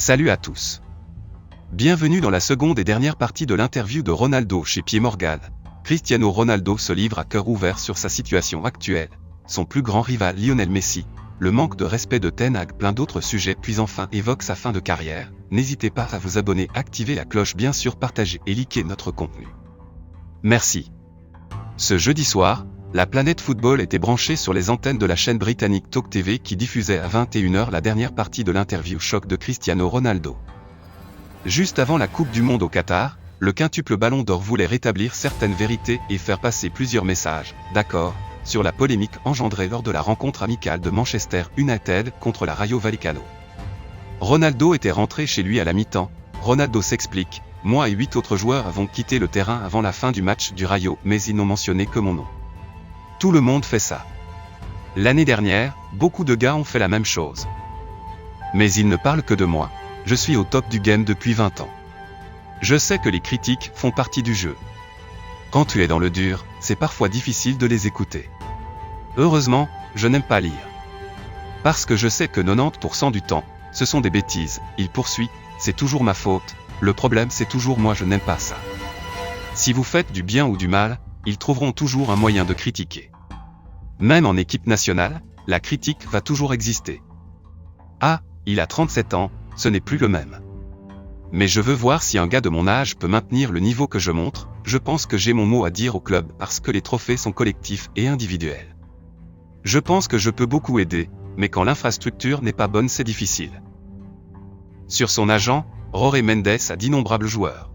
Salut à tous. Bienvenue dans la seconde et dernière partie de l'interview de Ronaldo chez Pied Morgan. Cristiano Ronaldo se livre à cœur ouvert sur sa situation actuelle, son plus grand rival Lionel Messi, le manque de respect de Ten Hag, plein d'autres sujets, puis enfin évoque sa fin de carrière. N'hésitez pas à vous abonner, activer la cloche, bien sûr partager et liker notre contenu. Merci. Ce jeudi soir, la planète football était branchée sur les antennes de la chaîne britannique Talk TV qui diffusait à 21 h la dernière partie de l'interview choc de Cristiano Ronaldo. Juste avant la Coupe du Monde au Qatar, le quintuple Ballon d'Or voulait rétablir certaines vérités et faire passer plusieurs messages, d'accord, sur la polémique engendrée lors de la rencontre amicale de Manchester United contre la Rayo Vallecano. Ronaldo était rentré chez lui à la mi-temps. Ronaldo s'explique, moi et 8 autres joueurs avons quitté le terrain avant la fin du match du Rayo, mais ils n'ont mentionné que mon nom. Tout le monde fait ça. L'année dernière, beaucoup de gars ont fait la même chose. Mais ils ne parlent que de moi. Je suis au top du game depuis 20 ans. Je sais que les critiques font partie du jeu. Quand tu es dans le dur, c'est parfois difficile de les écouter. Heureusement, je n'aime pas lire. Parce que je sais que 90% du temps, ce sont des bêtises. Il poursuit, c'est toujours ma faute. Le problème c'est toujours moi, je n'aime pas ça. Si vous faites du bien ou du mal, ils trouveront toujours un moyen de critiquer. Même en équipe nationale, la critique va toujours exister. Ah, il a 37 ans, ce n'est plus le même. Mais je veux voir si un gars de mon âge peut maintenir le niveau que je montre. Je pense que j'ai mon mot à dire au club parce que les trophées sont collectifs et individuels. Je pense que je peux beaucoup aider, mais quand l'infrastructure n'est pas bonne, c'est difficile. Sur son agent, Jorge Mendes a d'innombrables joueurs.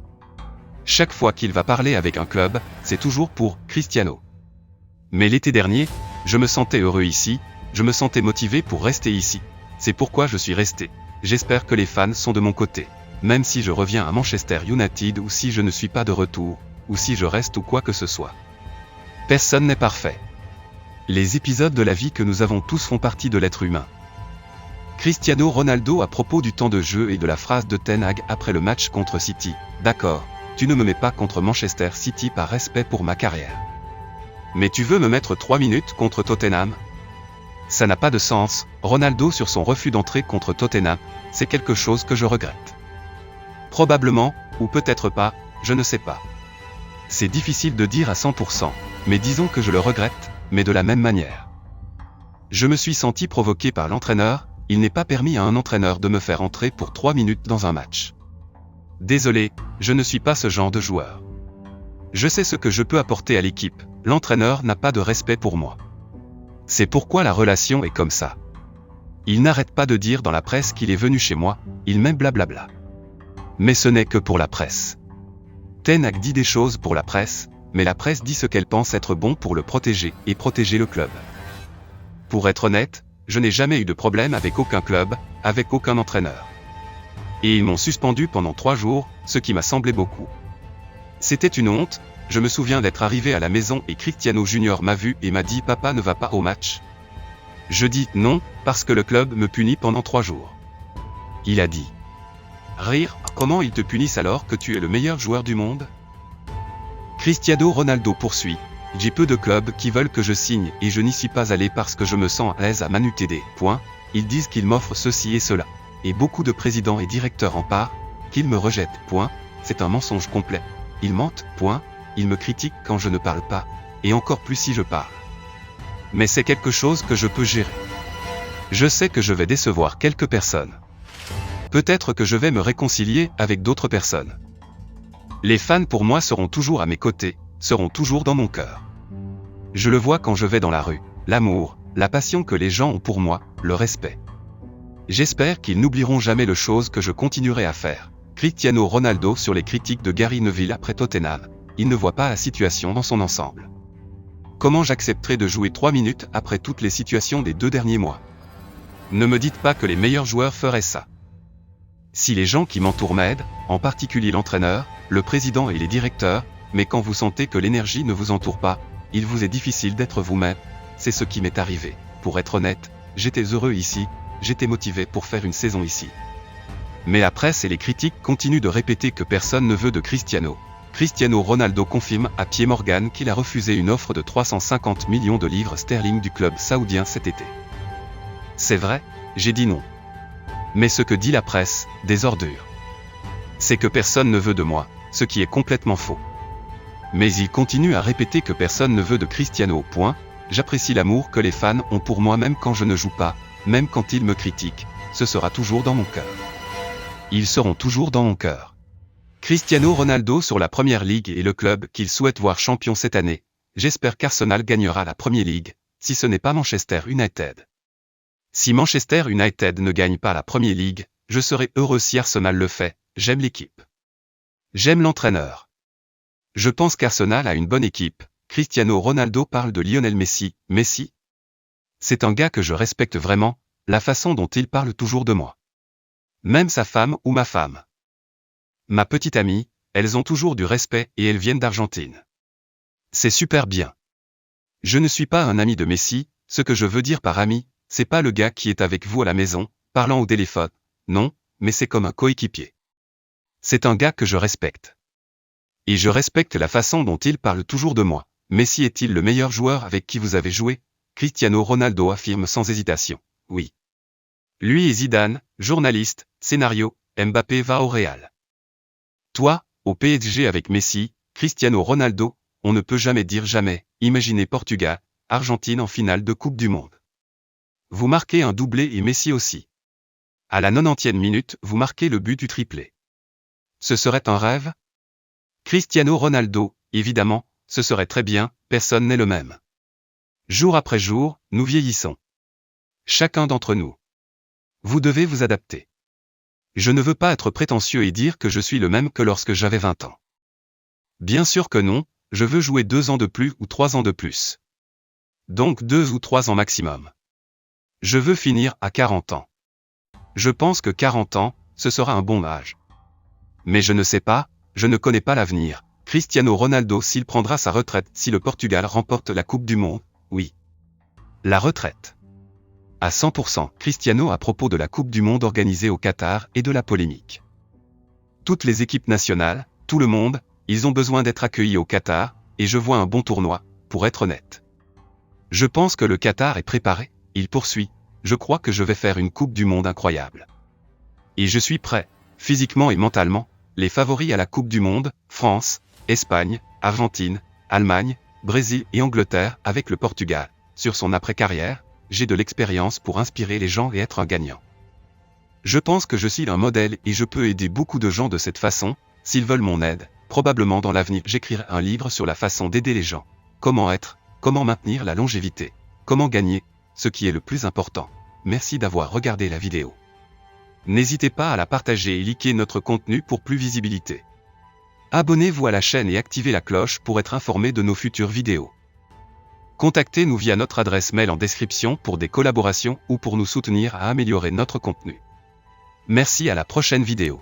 Chaque fois qu'il va parler avec un club, c'est toujours pour Cristiano. Mais l'été dernier, je me sentais heureux ici, je me sentais motivé pour rester ici. C'est pourquoi je suis resté. J'espère que les fans sont de mon côté. Même si je reviens à Manchester United ou si je ne suis pas de retour, ou si je reste ou quoi que ce soit. Personne n'est parfait. Les épisodes de la vie que nous avons tous font partie de l'être humain. Cristiano Ronaldo à propos du temps de jeu et de la phrase de Ten Hag après le match contre City. D'accord, tu ne me mets pas contre Manchester City par respect pour ma carrière. Mais tu veux me mettre 3 minutes contre Tottenham ? Ça n'a pas de sens. Ronaldo sur son refus d'entrer contre Tottenham, c'est quelque chose que je regrette. Probablement, ou peut-être pas, je ne sais pas. C'est difficile de dire à 100%, mais disons que je le regrette, mais de la même manière. Je me suis senti provoqué par l'entraîneur, il n'est pas permis à un entraîneur de me faire entrer pour 3 minutes dans un match. Désolé, je ne suis pas ce genre de joueur. Je sais ce que je peux apporter à l'équipe, l'entraîneur n'a pas de respect pour moi. C'est pourquoi la relation est comme ça. Il n'arrête pas de dire dans la presse qu'il est venu chez moi, il m'aime blablabla. Mais ce n'est que pour la presse. Ten Hag dit des choses pour la presse, mais la presse dit ce qu'elle pense être bon pour le protéger et protéger le club. Pour être honnête, je n'ai jamais eu de problème avec aucun club, avec aucun entraîneur. Et ils m'ont suspendu pendant 3 jours, ce qui m'a semblé beaucoup. C'était une honte, je me souviens d'être arrivé à la maison et Cristiano Junior m'a vu et m'a dit « Papa ne va pas au match ?» Je dis « Non, parce que le club me punit pendant 3 jours. » Il a dit « Rire, comment ils te punissent alors que tu es le meilleur joueur du monde ?» Cristiano Ronaldo poursuit « J'ai peu de clubs qui veulent que je signe et je n'y suis pas allé parce que je me sens à l'aise à Man Utd. Ils disent qu'ils m'offrent ceci et cela. Et beaucoup de présidents et directeurs en parlent, qu'ils me rejettent. C'est un mensonge complet. Ils mentent. Ils me critiquent quand je ne parle pas, et encore plus si je parle. Mais c'est quelque chose que je peux gérer. Je sais que je vais décevoir quelques personnes. Peut-être que je vais me réconcilier avec d'autres personnes. Les fans pour moi seront toujours à mes côtés, seront toujours dans mon cœur. Je le vois quand je vais dans la rue, l'amour, la passion que les gens ont pour moi, le respect. J'espère qu'ils n'oublieront jamais les choses que je continuerai à faire. Cristiano Ronaldo sur les critiques de Gary Neville après Tottenham. Il ne voit pas la situation dans son ensemble. Comment j'accepterai de jouer 3 minutes après toutes les situations des 2 derniers mois ? Ne me dites pas que les meilleurs joueurs feraient ça. Si les gens qui m'entourent m'aident, en particulier l'entraîneur, le président et les directeurs, mais quand vous sentez que l'énergie ne vous entoure pas, il vous est difficile d'être vous-même, c'est ce qui m'est arrivé. Pour être honnête, j'étais heureux ici, j'étais motivé pour faire une saison ici. Mais la presse et les critiques continuent de répéter que personne ne veut de Cristiano. Cristiano Ronaldo confirme à Pied Morgan qu'il a refusé une offre de 350 millions de livres sterling du club saoudien cet été. C'est vrai, j'ai dit non. Mais ce que dit la presse, des ordures. C'est que personne ne veut de moi, ce qui est complètement faux. Mais il continue à répéter que personne ne veut de Cristiano. J'apprécie l'amour que les fans ont pour moi même quand je ne joue pas, même quand ils me critiquent, ce sera toujours dans mon cœur. Ils seront toujours dans mon cœur. Cristiano Ronaldo sur la Première Ligue et le club qu'il souhaite voir champion cette année. J'espère qu'Arsenal gagnera la Premier League, si ce n'est pas Manchester United. Si Manchester United ne gagne pas la Premier League, je serai heureux si Arsenal le fait, j'aime l'équipe. J'aime l'entraîneur. Je pense qu'Arsenal a une bonne équipe. Cristiano Ronaldo parle de Lionel Messi. Messi? C'est un gars que je respecte vraiment, la façon dont il parle toujours de moi. Même sa femme ou ma femme. Ma petite amie, elles ont toujours du respect et elles viennent d'Argentine. C'est super bien. Je ne suis pas un ami de Messi, ce que je veux dire par ami, c'est pas le gars qui est avec vous à la maison, parlant au téléphone, non, mais c'est comme un coéquipier. C'est un gars que je respecte. Et je respecte la façon dont il parle toujours de moi. Messi est-il le meilleur joueur avec qui vous avez joué? Cristiano Ronaldo affirme sans hésitation, oui. Lui et Zidane, journaliste, scénario, Mbappé va au Real. Toi, au PSG avec Messi, Cristiano Ronaldo, on ne peut jamais dire jamais, imaginez Portugal, Argentine en finale de Coupe du Monde. Vous marquez un doublé et Messi aussi. À la 90e minute, vous marquez le but du triplé. Ce serait un rêve? Cristiano Ronaldo, évidemment, ce serait très bien, personne n'est le même. Jour après jour, nous vieillissons. Chacun d'entre nous. Vous devez vous adapter. Je ne veux pas être prétentieux et dire que je suis le même que lorsque j'avais 20 ans. Bien sûr que non, je veux jouer 2 ans de plus ou 3 ans de plus. Donc 2 ou 3 ans maximum. Je veux finir à 40 ans. Je pense que 40 ans, ce sera un bon âge. Mais je ne sais pas, je ne connais pas l'avenir. Cristiano Ronaldo s'il prendra sa retraite si le Portugal remporte la Coupe du Monde, oui. La retraite. À 100%, Cristiano à propos de la Coupe du Monde organisée au Qatar et de la polémique. Toutes les équipes nationales, tout le monde, ils ont besoin d'être accueillis au Qatar, et je vois un bon tournoi, pour être honnête. Je pense que le Qatar est préparé, il poursuit, je crois que je vais faire une Coupe du Monde incroyable. Et je suis prêt, physiquement et mentalement, les favoris à la Coupe du Monde, France, Espagne, Argentine, Allemagne, Brésil et Angleterre avec le Portugal, sur son après-carrière, j'ai de l'expérience pour inspirer les gens et être un gagnant. Je pense que je suis un modèle et je peux aider beaucoup de gens de cette façon, s'ils veulent mon aide, probablement dans l'avenir j'écrirai un livre sur la façon d'aider les gens, comment être, comment maintenir la longévité, comment gagner, ce qui est le plus important. Merci d'avoir regardé la vidéo. N'hésitez pas à la partager et liker notre contenu pour plus visibilité. Abonnez-vous à la chaîne et activez la cloche pour être informé de nos futures vidéos. Contactez-nous via notre adresse mail en description pour des collaborations ou pour nous soutenir à améliorer notre contenu. Merci à la prochaine vidéo.